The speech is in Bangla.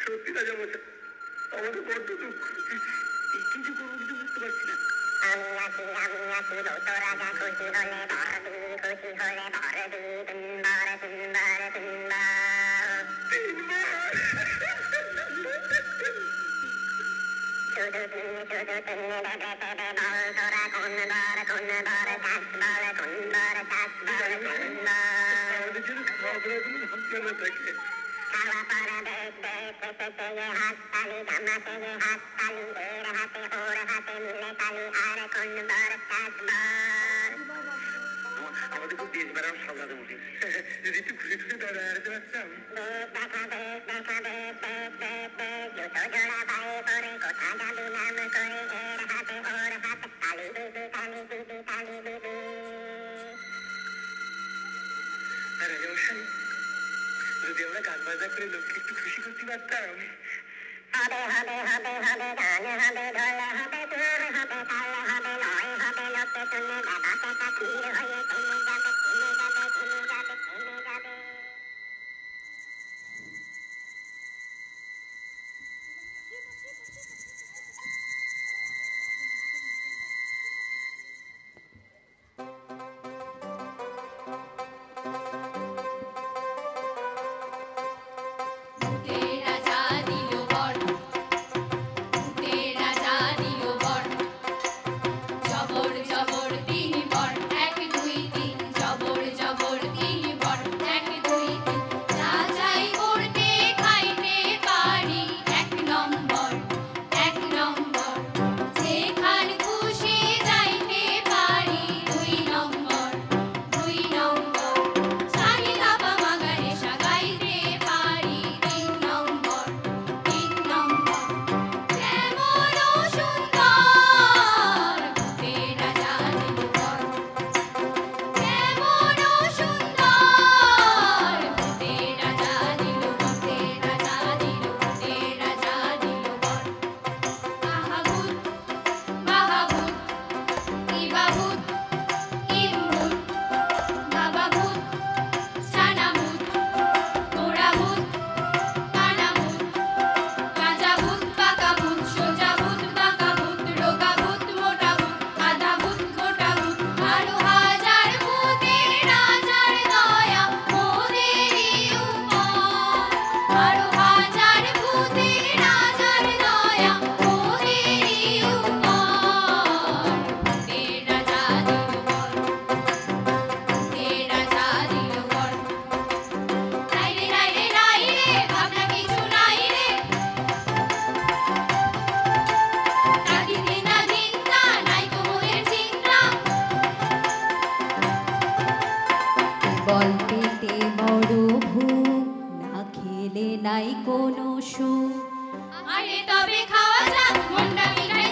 সত্যি রাজামশাই, আমাদের বড্ড দুঃখ, কিছু করবো কিছু বুঝতে পারছি না। আমি আছি বলতো রাজা, খুশি হলে বড়দি, খুশি হলে বড়দি, তিনবার তিনবার তিনবার শুধু তুমি দেবে দেবে বল তোরা কোনবার কোনবার চাষ বল, কোনবার চাষ বল, কোনবার খাওয়া পড়া দেখ দেখ এসেছে ये हाथ ताली, जमाते ये हाथ ताली, एड़ हाथे ओड़ हाथे मिले ताली, আর কোনবার চাষ বল। আমাদের খুব দেশ বেড়ার সব রাজা উঠি, যদি একটু খুশি খুশি দাঁড়াতে পারতাম। দেখা বেশ দেখা বেশ বেশ বেশ বেশ জুতো জোড়া পায়ে পরে কোথা যাবি নাম করে, এর হাতে ওর হাতে তালি দিবি তালি দিবি তালি দিবি। রাজামশাই, যদি আমরা গান বাজনা করে লোককে একটু খুশি করতে পারতাম। হবে হবে হবে হবে গান হবে, ঢোল হবে, সুর হবে, তাল হবে, লয় হবে, লোকে শুনে বাবা কাকা তীর হয়ে থেমে যাবে থেমে যাবে থেমে যাবে থেমে যাবে। বল পেটে বড় ভুক, না খেলে নাই কোনো সুখ, আরে তবে খাওয়া যাক মনটা মিঠাই